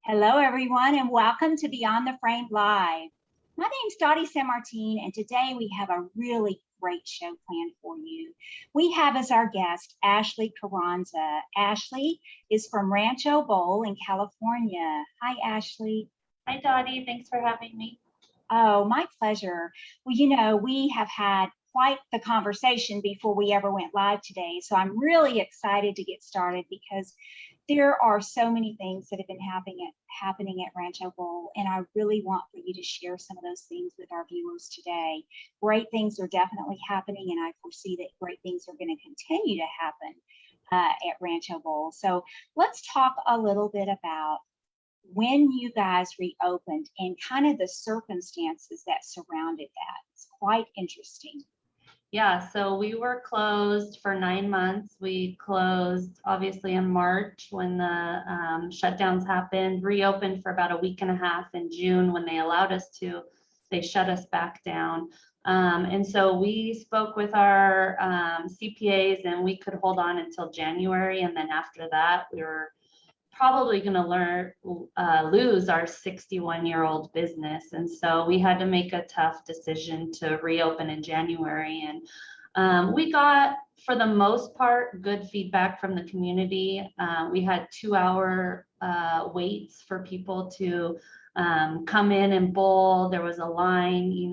Hello, everyone, and welcome to Beyond the Frame Live. My name's Dottie San Martin, and today we have a really great show planned for you. We have as our guest Ashlee Carranza. Ashlee is from Rancho Bowl in California. Hi, Ashlee. Hi, Dottie. Thanks for having me. Oh, my pleasure. Well, we have had quite the conversation before we ever went live today, so I'm really excited to get started because there are so many things that have been happening at Rancho Bowl, and I really want for you to share some of those things with our viewers today. Great things are definitely happening, and I foresee that great things are going to continue to happen at Rancho Bowl. So let's talk a little bit about when you guys reopened and kind of the circumstances that surrounded that. It's quite interesting. Yeah, so we were closed for 9 months. We closed obviously in March when the shutdowns happened, reopened for about a week and a half in June when they allowed us to. They shut us back down. And so we spoke with our CPAs and we could hold on until January. And then after that, we were probably going to lose our 61-year-old business. And so we had to make a tough decision to reopen in January. And we got, for the most part, good feedback from the community. We had 2-hour waits for people to come in and bowl. There was a line,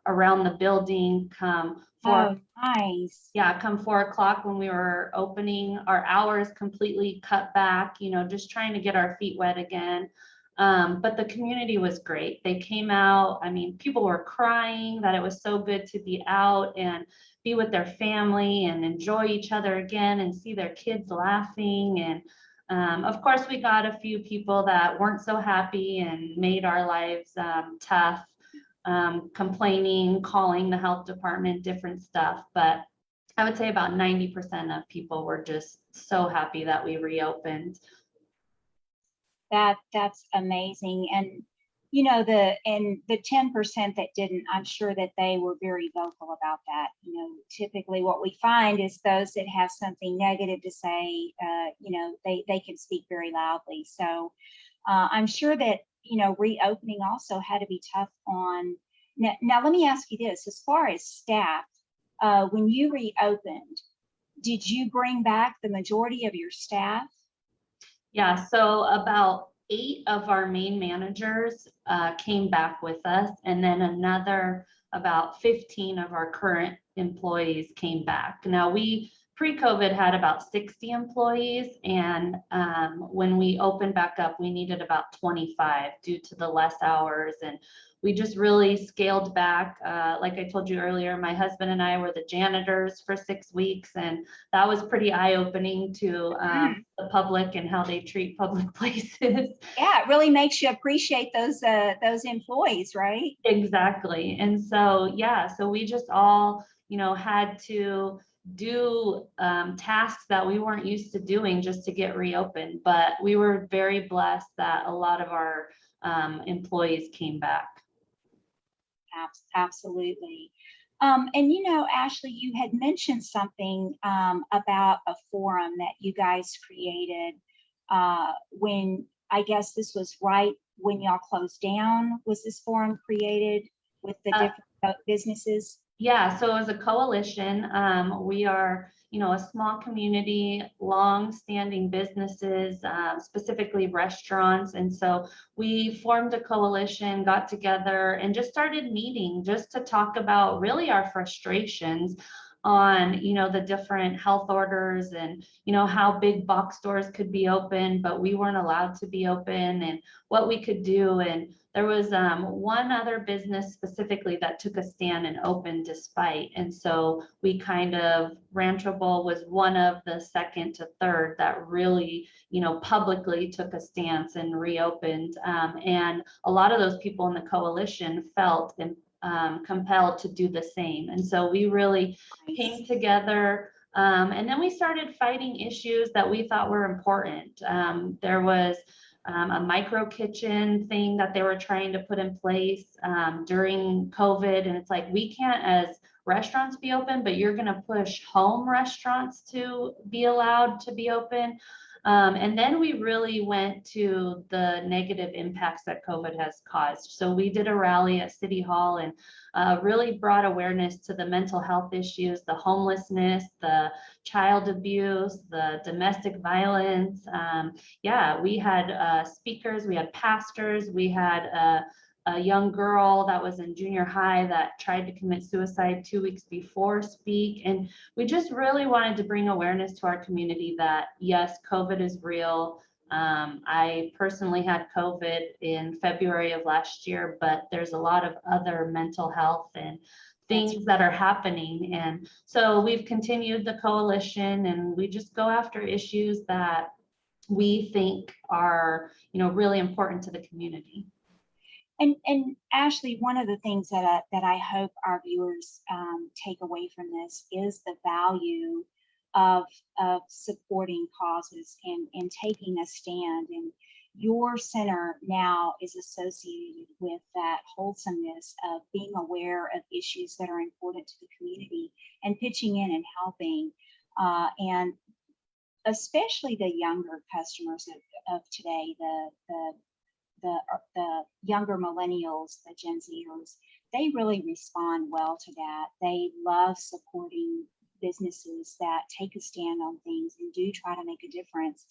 around the building. Come 4 o'clock when we were opening. Our hours completely cut back, just trying to get our feet wet again. But the community was great. They came out. I mean, people were crying that it was so good to be out and be with their family and enjoy each other again and see their kids laughing. And of course, we got a few people that weren't so happy and made our lives tough. Complaining, calling the health department, different stuff. But I would say about 90% of people were just so happy that we reopened. That's amazing. And the 10% that didn't, I'm sure that they were very vocal about that. Typically what we find is those that have something negative to say, they can speak very loudly. So I'm sure that reopening also had to be tough on. Now let me ask you this: as far as staff, when you reopened, did you bring back the majority of your staff? Yeah, so about 8 of our main managers came back with us, and then another about 15 of our current employees came back. Now we pre-COVID had about 60 employees, and when we opened back up, we needed about 25 due to the less hours, and we just really scaled back. Like I told you earlier, my husband and I were the janitors for 6 weeks, and that was pretty eye-opening to the public and how they treat public places. Yeah, it really makes you appreciate those employees, right? Exactly. And so, yeah, so we just all, had to do tasks that we weren't used to doing just to get reopened. But we were very blessed that a lot of our employees came back. Absolutely. And Ashlee, you had mentioned something about a forum that you guys created when, I guess this was right when y'all closed down. Was this forum created with the different businesses? Yeah, so as a coalition, we are, a small community, long-standing businesses, specifically restaurants. And so we formed a coalition, got together, and just started meeting just to talk about really our frustrations on, the different health orders and, how big box stores could be open, but we weren't allowed to be open, and what we could do. And there was one other business specifically that took a stand and opened despite. And so we Rancho Bowl was one of the second to third that really, publicly took a stance and reopened. And a lot of those people in the coalition felt compelled to do the same. And so we really came together. And then we started fighting issues that we thought were important. There was a micro kitchen thing that they were trying to put in place during COVID. And it's like, we can't as restaurants be open, but you're going to push home restaurants to be allowed to be open. And then we really went to the negative impacts that COVID has caused. So we did a rally at City Hall and really brought awareness to the mental health issues, the homelessness, the child abuse, the domestic violence. Yeah, we had speakers, we had pastors, we had a young girl that was in junior high that tried to commit suicide 2 weeks before speak. And we just really wanted to bring awareness to our community that yes, COVID is real. I personally had COVID in February of last year, but there's a lot of other mental health and things that are happening. And so we've continued the coalition, and we just go after issues that we think are, really important to the community. And Ashlee, one of the things that I hope our viewers take away from this is the value of supporting causes and taking a stand. And your center now is associated with that wholesomeness of being aware of issues that are important to the community and pitching in and helping. And especially the younger customers of today, the younger millennials, the Gen Zers, they really respond well to that. They love supporting businesses that take a stand on things and do try to make a difference.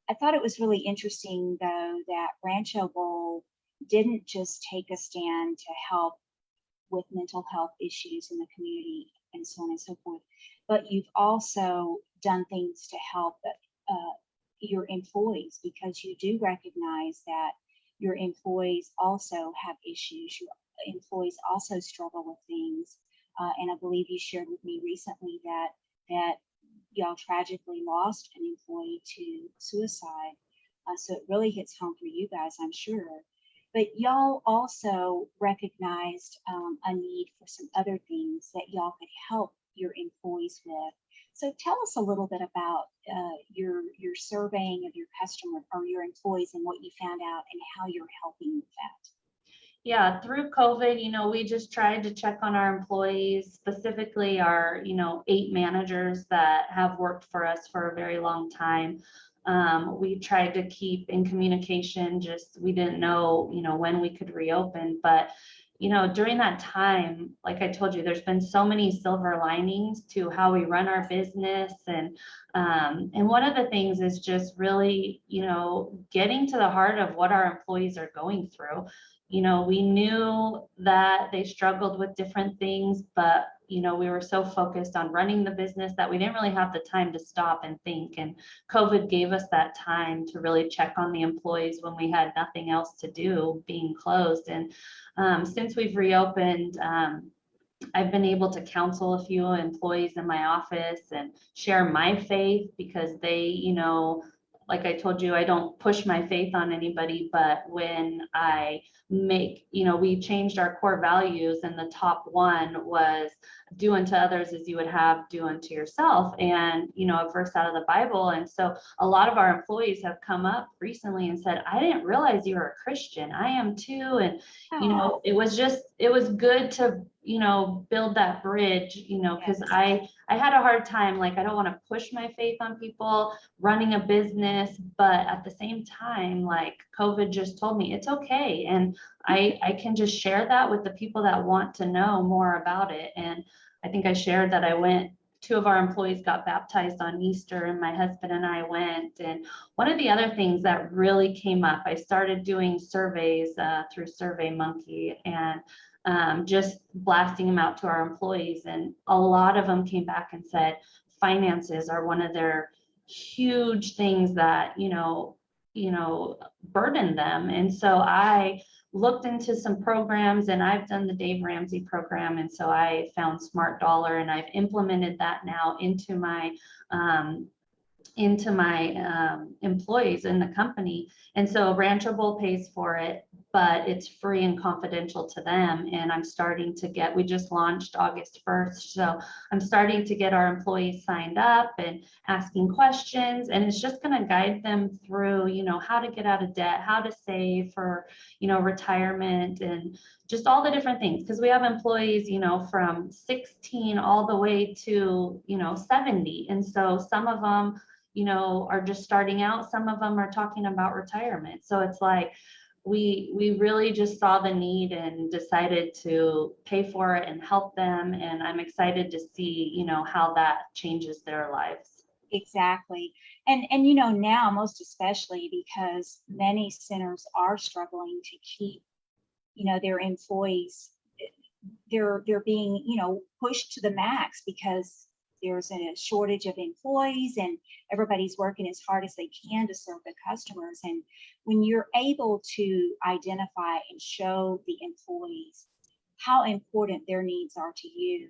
I thought it was really interesting, though, that Rancho Bowl didn't just take a stand to help with mental health issues in the community and so on and so forth, but you've also done things to help your employees, because you do recognize that your employees also have issues. Your employees also struggle with things. And I believe you shared with me recently that y'all tragically lost an employee to suicide. So it really hits home for you guys, I'm sure. But y'all also recognized a need for some other things that y'all could help your employees with. So tell us a little bit about your surveying of your customer or your employees and what you found out and how you're helping with that. Yeah, through COVID, we just tried to check on our employees, specifically our, 8 managers that have worked for us for a very long time. We tried to keep in communication, we didn't know, when we could reopen, but during that time, like I told you, there's been so many silver linings to how we run our business. And one of the things is just really, getting to the heart of what our employees are going through. We knew that they struggled with different things, but we were so focused on running the business that we didn't really have the time to stop and think. And COVID gave us that time to really check on the employees when we had nothing else to do, being closed. And since we've reopened, I've been able to counsel a few employees in my office and share my faith, because they, like I told you, I don't push my faith on anybody, but when I we changed our core values, and the top one was do unto others as you would have do unto yourself, and a verse out of the Bible. And so a lot of our employees have come up recently and said, I didn't realize you were a Christian. I am too. And it was good to build that bridge, because I had a hard time. Like, I don't want to push my faith on people running a business, but at the same time, like, COVID just told me it's okay. And I can just share that with the people that want to know more about it. And I think I shared that 2 of our employees got baptized on Easter, and my husband and I went. And one of the other things that really came up, I started doing surveys through SurveyMonkey, and just blasting them out to our employees. And a lot of them came back and said finances are one of their huge things that, burden them. And so I looked into some programs, and I've done the Dave Ramsey program. And so I found Smart Dollar, and I've implemented that now into my employees in the company. And so Rancho Bowl pays for it, but it's free and confidential to them. And we just launched August 1st. So I'm starting to get our employees signed up and asking questions, and it's just going to guide them through, how to get out of debt, how to save for, retirement, and just all the different things. Because we have employees, from 16 all the way to, 70. And so some of them, are just starting out. Some of them are talking about retirement. So it's like, we really just saw the need and decided to pay for it and help them. And I'm excited to see, how that changes their lives. Exactly. And now most especially because many centers are struggling to keep, their employees, they're being, pushed to the max because there's a shortage of employees and everybody's working as hard as they can to serve the customers. And when you're able to identify and show the employees how important their needs are to you,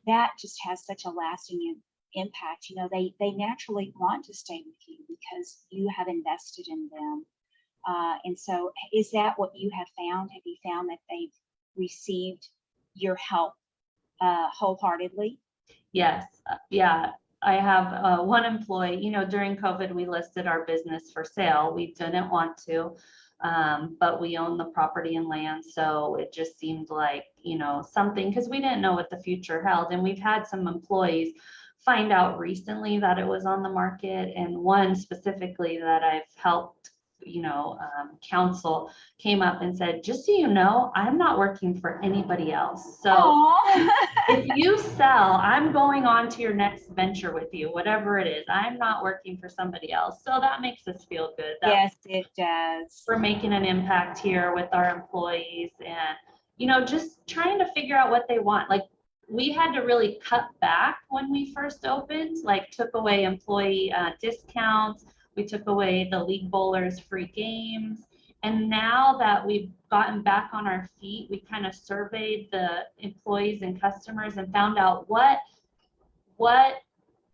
that just has such a lasting impact. They naturally want to stay with you because you have invested in them. And so is that what you have found? Have you found that they've received your help wholehearted? Yes. Yeah. I have one employee, during COVID, we listed our business for sale. We didn't want to, but we own the property and land. So it just seemed like, something, because we didn't know what the future held. And we've had some employees find out recently that it was on the market. And one specifically that I've helped, counsel came up and said, just so you know, I'm not working for anybody else. So if you sell, I'm going on to your next venture with you, whatever it is. I'm not working for somebody else. So that makes us feel good. Yes, it does. We're making an impact here with our employees and, just trying to figure out what they want. Like, we had to really cut back when we first opened, like took away employee discounts. We took away the league bowlers free games. And now that we've gotten back on our feet, we kind of surveyed the employees and customers and found out what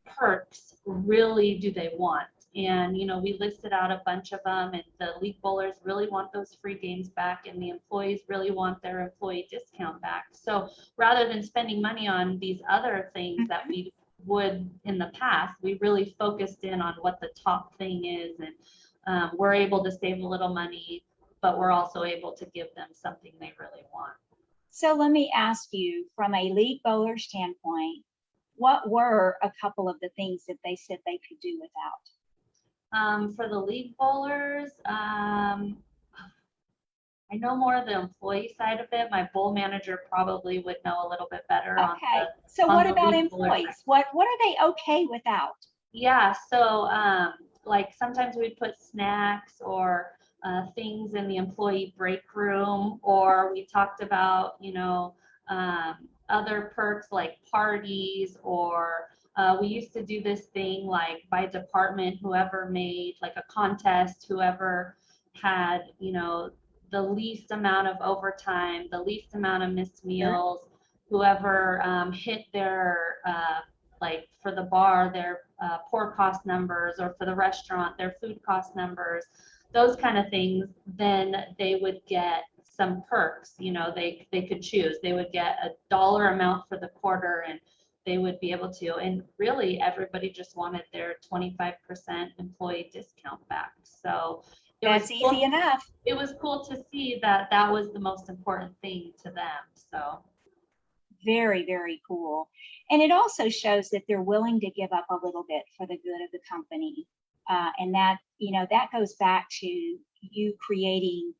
perks really do they want. And, we listed out a bunch of them, and the league bowlers really want those free games back, and the employees really want their employee discount back. So rather than spending money on these other things that we would in the past, we really focused in on what the top thing is. And we're able to save a little money, but we're also able to give them something they really want. So let me ask you, from a league bowler standpoint, what were a couple of the things that they said they could do without? For the league bowlers, I know more of the employee side of it. My bowl manager probably would know a little bit better. Okay. So what about employees? What are they okay without? Yeah. So like sometimes we'd put snacks or things in the employee break room, or we talked about, other perks like parties, or we used to do this thing like by department, whoever made like a contest, whoever had, the least amount of overtime, the least amount of missed meals, whoever hit their, like for the bar, their pour cost numbers, or for the restaurant, their food cost numbers, those kind of things, then they would get some perks. They could choose. They would get a dollar amount for the quarter, and they would be able to. And really, everybody just wanted their 25% employee discount back. So that's easy enough. It was cool to see that that was the most important thing to them. So very, very cool. And it also shows that they're willing to give up a little bit for the good of the company. And that, that goes back to you creating,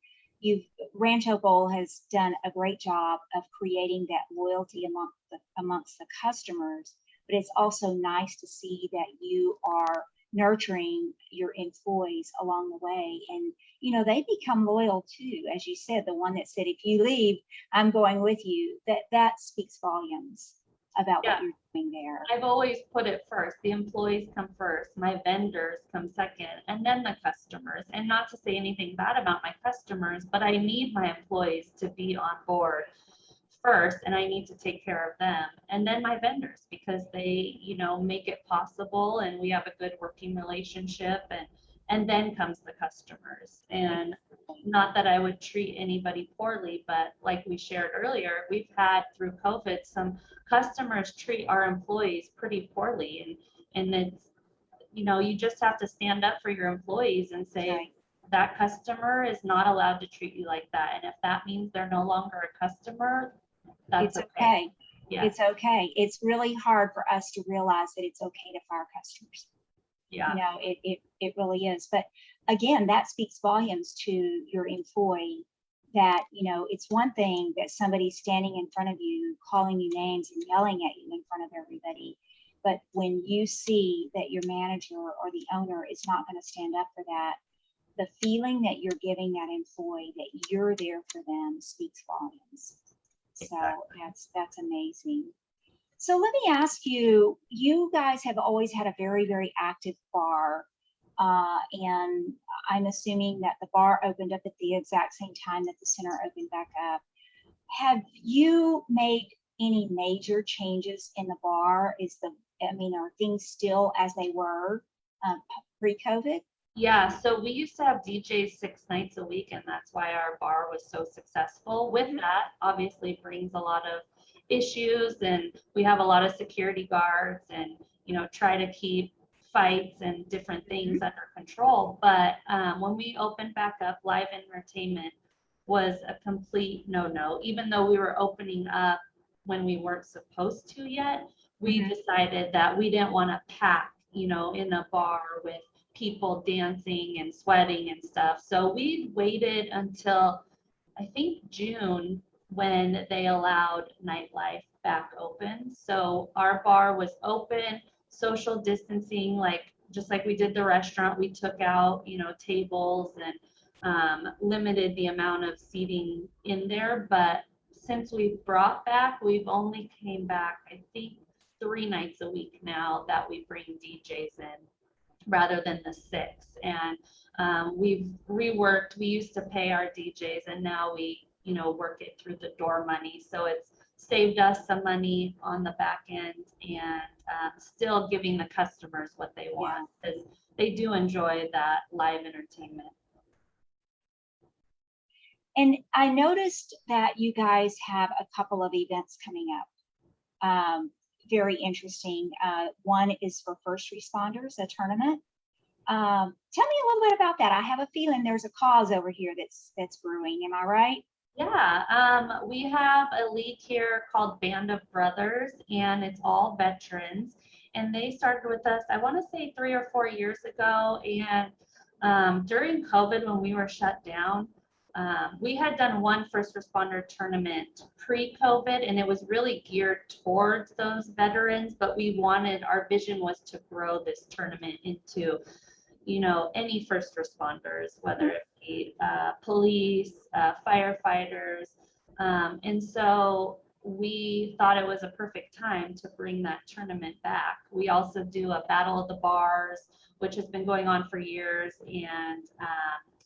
Rancho Bowl has done a great job of creating that loyalty amongst the customers, but it's also nice to see that you are nurturing your employees along the way. And, they become loyal too. As you said, the one that said, if you leave, I'm going with you, that speaks volumes about what you're doing there. I've always put it first. The employees come first, my vendors come second, and then the customers. And not to say anything bad about my customers, but I need my employees to be on board first, and I need to take care of them. And then my vendors, because they, make it possible, and we have a good working relationship, and then comes the customers. And not that I would treat anybody poorly, but like we shared earlier, we've had through COVID some customers treat our employees pretty poorly. And it's, you just have to stand up for your employees and say, that customer is not allowed to treat you like that. And if that means they're no longer a customer, that's okay. Yeah. It's okay. It's really hard for us to realize that it's okay to fire customers. Yeah. It really is. But again, that speaks volumes to your employee that, it's one thing that somebody's standing in front of you, calling you names and yelling at you in front of everybody. But when you see that your manager or the owner is not going to stand up for that, the feeling that you're giving that employee that you're there for them speaks volumes. So Exactly. that's amazing. So let me ask you, you guys have always had a very, very active bar. And I'm assuming that the bar opened up at the exact same time that the center opened back up. Have you made any major changes in the bar? Are things still as they were pre-COVID? Yeah, so we used to have DJs 6 nights a week, and that's why our bar was so successful. With that, obviously brings a lot of issues, and we have a lot of security guards and, try to keep fights and different things under control. But when we opened back up, live entertainment was a complete no-no. Even though we were opening up when we weren't supposed to yet, we decided that we didn't want to pack, in a bar with people dancing and sweating and stuff. So we waited until I think June when they allowed nightlife back open. So our bar was open, social distancing, just like we did the restaurant. We took out, tables and limited the amount of seating in there. But since we've brought back, we've only came back, I think, 3 nights a week now that we bring DJs in rather than the 6. And we've reworked. We used to pay our DJs, and now we, work it through the door money. So it's saved us some money on the back end, and still giving the customers what they want, because they do enjoy that live entertainment. And I noticed that you guys have a couple of events coming up. Very interesting. One is for first responders, a tournament. Tell me a little bit about that. I have a feeling there's a cause over here that's brewing. Am I right? Yeah, we have a league here called Band of Brothers, and it's all veterans. And they started with us, I want to say 3 or 4 years ago. And during COVID, when we were shut down, we had done one first responder tournament pre-COVID, and it was really geared towards those veterans. But our vision was to grow this tournament into, any first responders, whether it be police, firefighters. And so we thought it was a perfect time to bring that tournament back. We also do a Battle of the Bars, which has been going on for years, and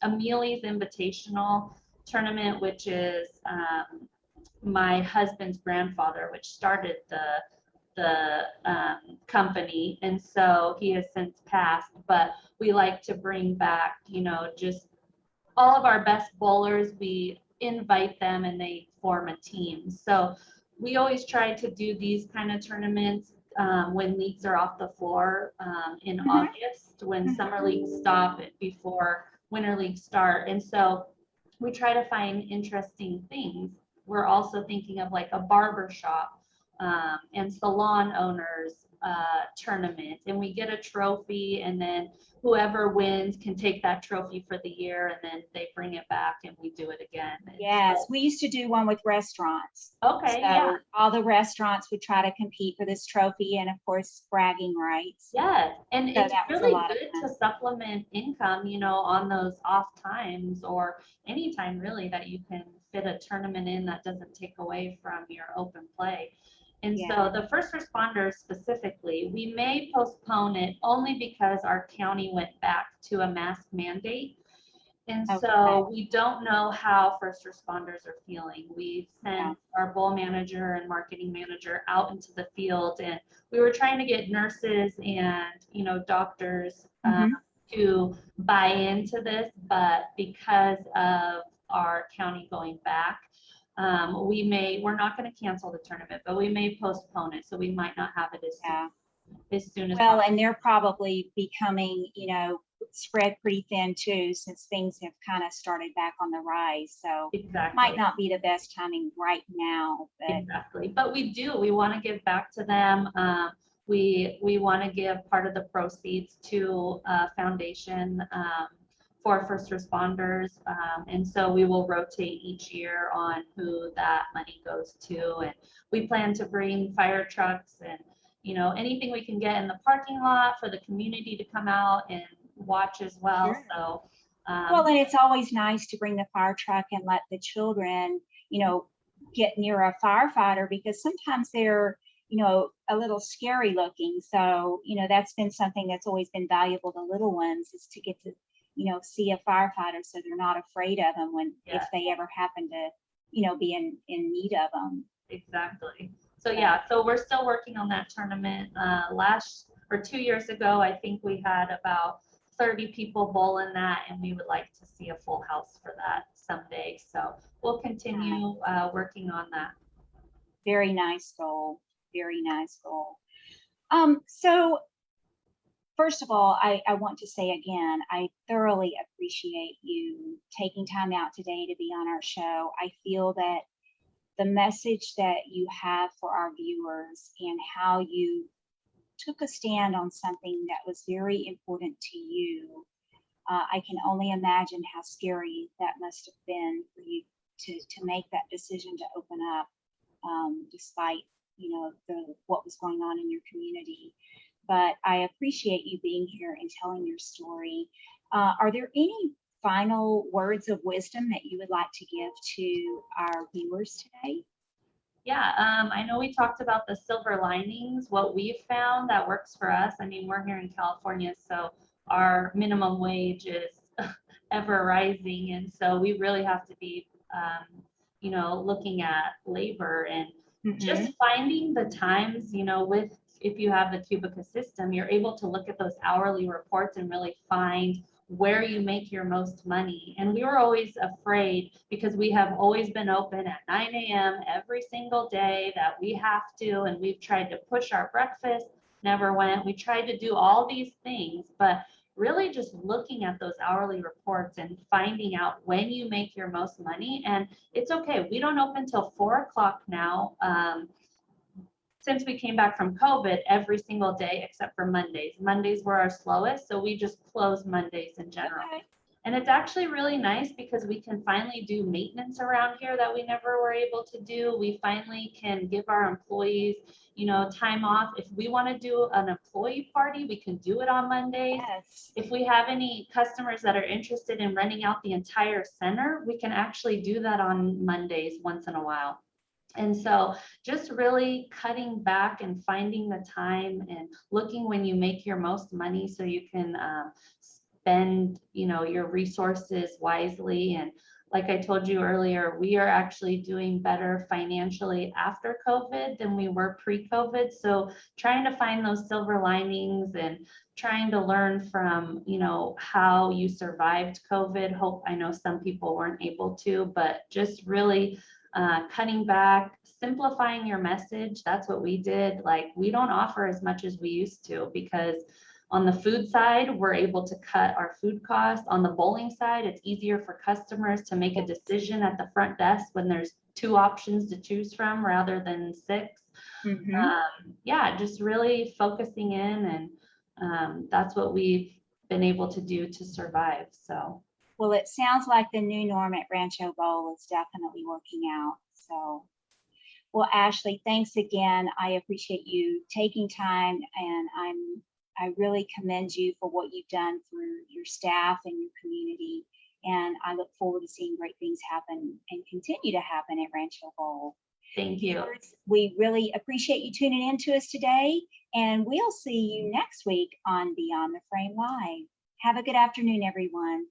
Ameli's Invitational Tournament, which is my husband's grandfather, which started the company, and so he has since passed. But we like to bring back, just all of our best bowlers. We invite them and they form a team. So we always try to do these kind of tournaments when leagues are off the floor in August, when summer leagues stop before winter leagues start. And so we try to find interesting things. We're also thinking of like a barber shop and salon owners tournament, and we get a trophy, and then whoever wins can take that trophy for the year, and then they bring it back and we do it again. Yes, we used to do one with restaurants. Okay, So yeah. all the restaurants would try to compete for this trophy, and of course bragging rights. Yes, and So it's that was a really lot of good fun. to supplement income, on those off times, or any time really that you can fit a tournament in that doesn't take away from your open play. And Yeah. so the first responders specifically, we may postpone it only because our county went back to a mask mandate. And Okay. so we don't know how first responders are feeling. We've Yeah. sent our bowl manager and marketing manager out into the field, and we were trying to get nurses and, doctors to buy into this. But because of our county going back, we're not going to cancel the tournament, but we may postpone it. So we might not have it as soon as Well, possible. and they're probably becoming, spread pretty thin too, since things have kind of started back on the rise. So Exactly. might not be the best timing right now. But exactly. But we want to give back to them. we want to give part of the proceeds to a foundation for first responders. And so we will rotate each year on who that money goes to. And we plan to bring fire trucks and, you know, anything we can get in the parking lot for the community to come out and watch as well. Sure. So, Well, and it's always nice to bring the fire truck and let the children, you know, get near a firefighter, because sometimes they're, you know, a little scary looking. So, you know, that's been something that's always been valuable to little ones, is to get to, you know, see a firefighter so they're not afraid of them when, if yeah, they ever happen to, you know, be in need of them. exactly. So yeah, so we're still working on that tournament. Last or 2 years ago, I think we had about 30 people bowl in that, and we would like to see a full house for that someday. So we'll continue working on that. Very nice goal. Very nice goal. So first of all, I want to say again, I thoroughly appreciate you taking time out today to be on our show. I feel that the message that you have for our viewers and how you took a stand on something that was very important to you, I can only imagine how scary that must have been for you to make that decision to open up, despite, you know, what was going on in your community. But I appreciate you being here and telling your story. Are there any final words of wisdom that you would like to give to our viewers today? Yeah, I know we talked about the silver linings. What we've found that works for us, I mean, we're here in California, so our minimum wage is ever rising. And so we really have to be, you know, looking at labor and just finding the times, you know, with, if you have the Cubica system, you're able to look at those hourly reports and really find where you make your most money. And we were always afraid, because we have always been open at 9 a.m. every single day, that we have to, and we've tried to push our breakfast, never went. We tried to do all these things, but really just looking at those hourly reports and finding out when you make your most money. And it's okay, we don't open till 4 o'clock now. Since we came back from COVID, every single day except for Mondays. Mondays were our slowest, so we just close Mondays in general. Okay. And it's actually really nice because we can finally do maintenance around here that we never were able to do. We finally can give our employees, you know, time off. If we want to do an employee party, we can do it on Mondays. Yes. If we have any customers that are interested in renting out the entire center, we can actually do that on Mondays once in a while. And so just really cutting back and finding the time and looking when you make your most money, so you can spend, you know, your resources wisely. And like I told you earlier, we are actually doing better financially after COVID than we were pre-COVID. So trying to find those silver linings and trying to learn from, you know, how you survived COVID. Hope, I know some people weren't able to, but just really cutting back, simplifying your message. That's what we did. Like, we don't offer as much as we used to, because on the food side, we're able to cut our food costs. On the bowling side, it's easier for customers to make a decision at the front desk when there's 2 options to choose from rather than 6. Yeah, just really focusing in, and that's what we've been able to do to survive. So. Well, it sounds like the new norm at Rancho Bowl is definitely working out. So, well, Ashlee, thanks again. I appreciate you taking time, and I really commend you for what you've done for your staff and your community. And I look forward to seeing great things happen and continue to happen at Rancho Bowl. Thank you. We really appreciate you tuning in to us today, and we'll see you next week on Beyond the Frame Live. Have a good afternoon, everyone.